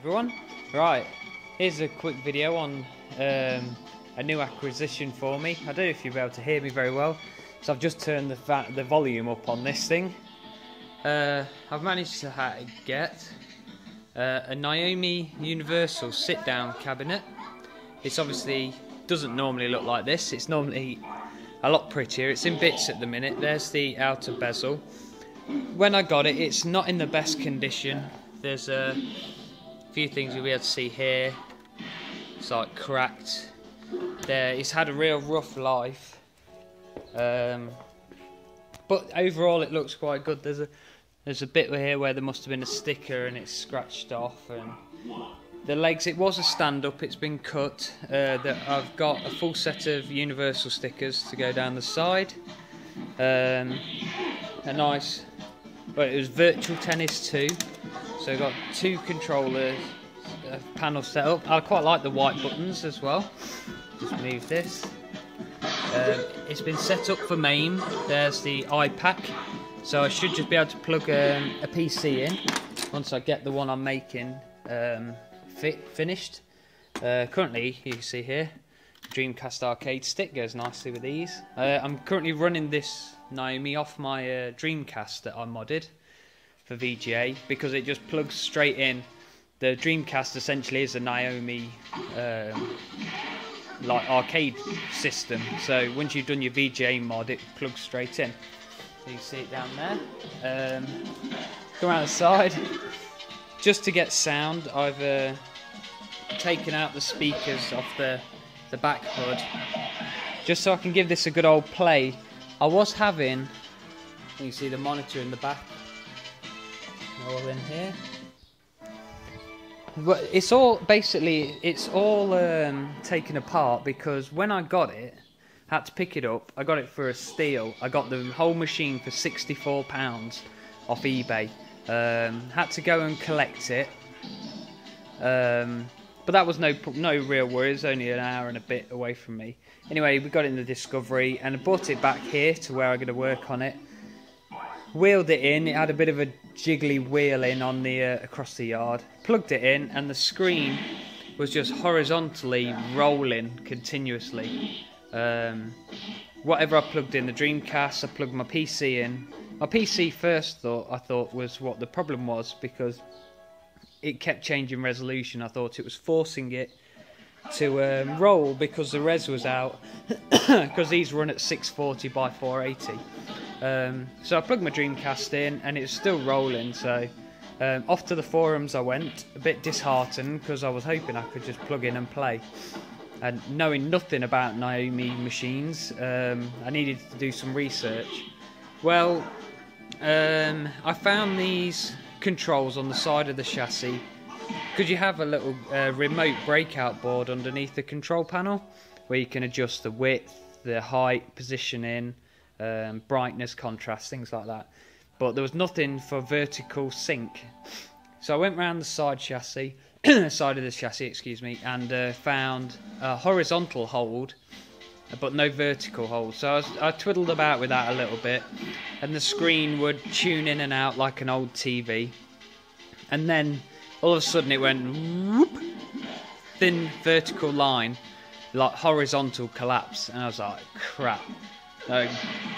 everyone. Right, here's a quick video on a new acquisition for me. I don't know if you'll be able to hear me very well, so I've just turned the volume up on this thing. I've managed to get a Naomi universal sit-down cabinet. It's obviously doesn't normally look like this. It's normally a lot prettier. It's in bits at the minute. There's the outer bezel. When I got it, it's not in the best condition. There's a few things you'll be able to see here. It's like cracked. There, it's had a real rough life. But overall, it looks quite good. There's a bit here where there must have been a sticker and it's scratched off. And the legs, it was a stand-up. It's been cut. I've got a full set of universal stickers to go down the side. A nice, but it was virtual tennis too. So I've got two controller panels set up. I quite like the white buttons as well. Just move this. It's been set up for MAME. There's the iPack. So I should just be able to plug a PC in once I get the one I'm making finished. Currently, you can see here, Dreamcast arcade stick goes nicely with these. I'm currently running this Naomi off my Dreamcast that I modded for VGA because it just plugs straight in. The Dreamcast essentially is a Naomi like arcade system. So once you've done your VGA mod, it plugs straight in. So you see it down there. Go around the side. Just to get sound, I've taken out the speakers off the back hood, just so I can give this a good old play. I was having, you can see the monitor in the back, all in here. But it's all basically, it's all taken apart because when I got it, had to pick it up. I got it for a steal. I got the whole machine for £64 off eBay. Had to go and collect it. But that was no real worries, only an hour and a bit away from me. Anyway, we got it in the Discovery and I brought it back here to where I'm going to work on it. Wheeled it in, it had a bit of a jiggly wheel in on the across the yard. Plugged it in and the screen was just horizontally rolling continuously. Whatever I plugged in, the Dreamcast, I plugged my PC in. My PC first I thought was what the problem was because it kept changing resolution. I thought it was forcing it to roll because the res was out, because these run at 640 by 480. So I plugged my Dreamcast in and it was still rolling. So off to the forums I went, a bit disheartened because I was hoping I could just plug in and play. And knowing nothing about Naomi machines, I needed to do some research. Well, I found these controls on the side of the chassis because you have a little remote breakout board underneath the control panel where you can adjust the width, the height, positioning, brightness, contrast, things like that. But there was nothing for vertical sync. So I went round the side chassis, side of the chassis, excuse me, and found a horizontal hold but no vertical hold. So I twiddled about with that a little bit, and the screen would tune in and out like an old TV. And then all of a sudden it went whoop, thin vertical line, like horizontal collapse, and I was like, crap.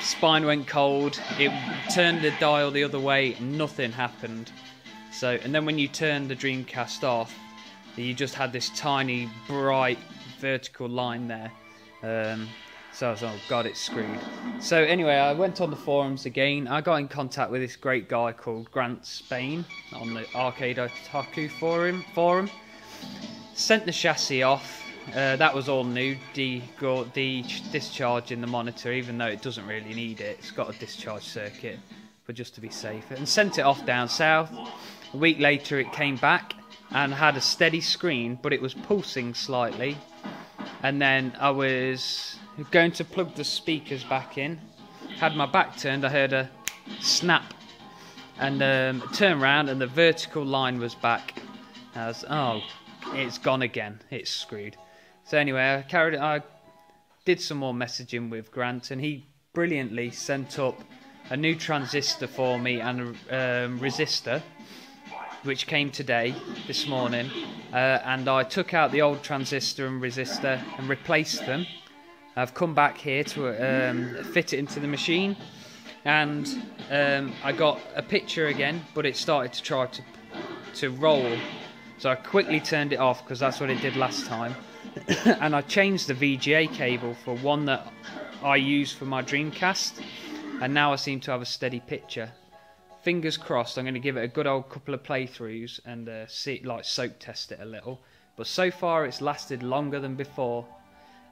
Spine went cold. It turned the dial the other way, nothing happened. So, and then when you turned the Dreamcast off, you just had this tiny bright vertical line there. So I was like, oh god, it's screwed. So anyway, I went on the forums again. I got in contact with this great guy called Grant Spain on the Arcade Otaku forum. Sent the chassis off. That was all new, discharging the monitor, even though it doesn't really need it. It's got a discharge circuit, but just to be safe. And sent it off down south. A week later it came back and had a steady screen, but it was pulsing slightly. And then I was going to plug the speakers back in. Had my back turned, I heard a snap. And turned around and the vertical line was back. I was, oh, it's gone again. It's screwed. So anyway, I did some more messaging with Grant, and he brilliantly sent up a new transistor for me and a resistor. which came today, this morning, and I took out the old transistor and resistor and replaced them. I've come back here to fit it into the machine, and I got a picture again, but it started to try to roll, so I quickly turned it off because that's what it did last time. And I changed the VGA cable for one that I use for my Dreamcast, and now I seem to have a steady picture. Fingers crossed. I'm going to give it a good old couple of playthroughs and see, like, soak test it a little. But so far it's lasted longer than before,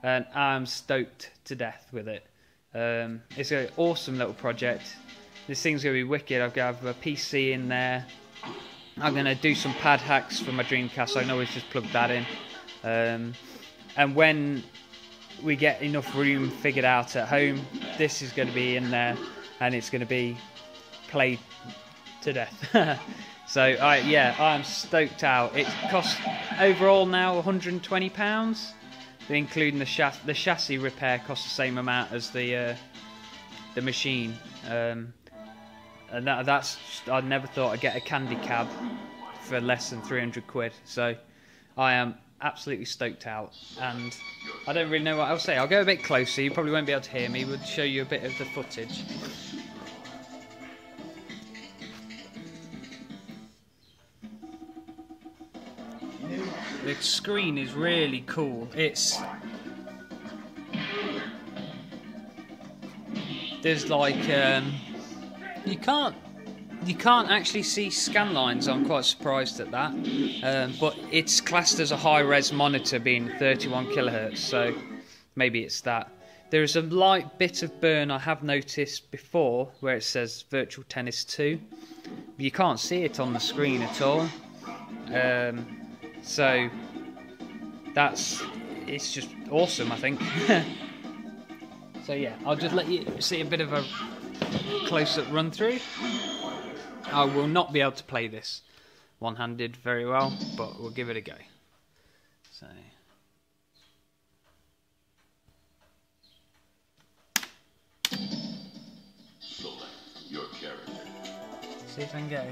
and I'm stoked to death with it. It's an awesome little project. This thing's going to be wicked. I've got to have a PC in there. I'm going to do some pad hacks for my Dreamcast. I can always just plug that in. And when we get enough room figured out at home, this is going to be in there, and it's going to be played to death. So yeah, I'm stoked out. It costs overall now £120, including the chassis repair costs the same amount as the machine. And that's I never thought I'd get a candy cab for less than 300 quid. So I am absolutely stoked out, and I don't really know what I'll say. I'll go a bit closer. You probably won't be able to hear me. We'll show you a bit of the footage. The screen is really cool. There's like you can't actually see scan lines. I'm quite surprised at that. But it's classed as a high-res monitor, being 31 kilohertz, so maybe it's that. There is a light bit of burn I have noticed before where it says Virtual Tennis 2. You can't see it on the screen at all. So it's just awesome, I think. So yeah, I'll just let you see a bit of a close-up run through. I will not be able to play this one-handed very well, but we'll give it a go. So select your character. See if I can go.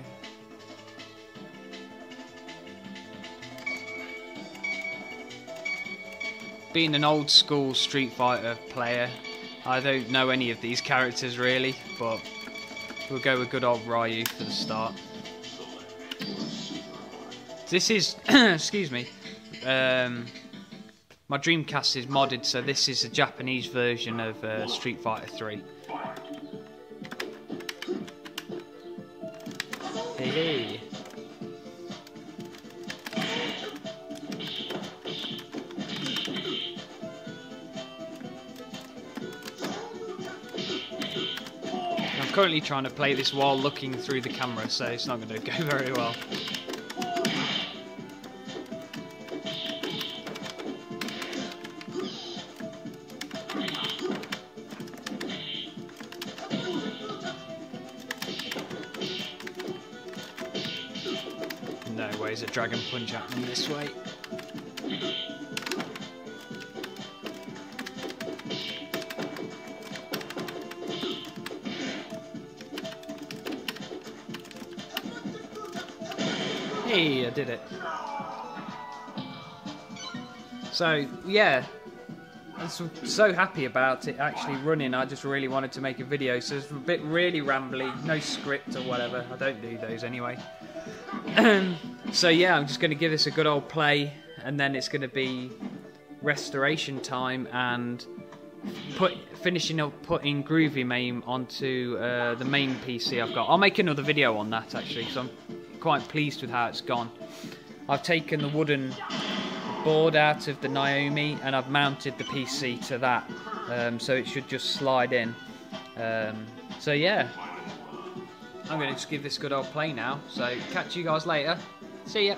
Being an old school Street Fighter player, I don't know any of these characters really, but we'll go with good old Ryu for the start. This is, excuse me, my Dreamcast is modded, so this is a Japanese version of Street Fighter 3. Hey, hey. I'm currently trying to play this while looking through the camera, so it's not going to go very well. No ways a Dragon Punch happening this way. Hey, I did it. So yeah, I'm so happy about it actually running. I just really wanted to make a video, so it's a bit really rambly, no script or whatever. I don't do those anyway. So yeah, I'm just going to give this a good old play, and then it's going to be restoration time and finishing up putting Groovy Mame onto the main PC I've got. I'll make another video on that actually, because I'm quite pleased with how it's gone. I've taken the wooden board out of the Naomi and I've mounted the PC to that, so it should just slide in. So yeah, I'm going to just give this a good old play now, so catch you guys later. See ya.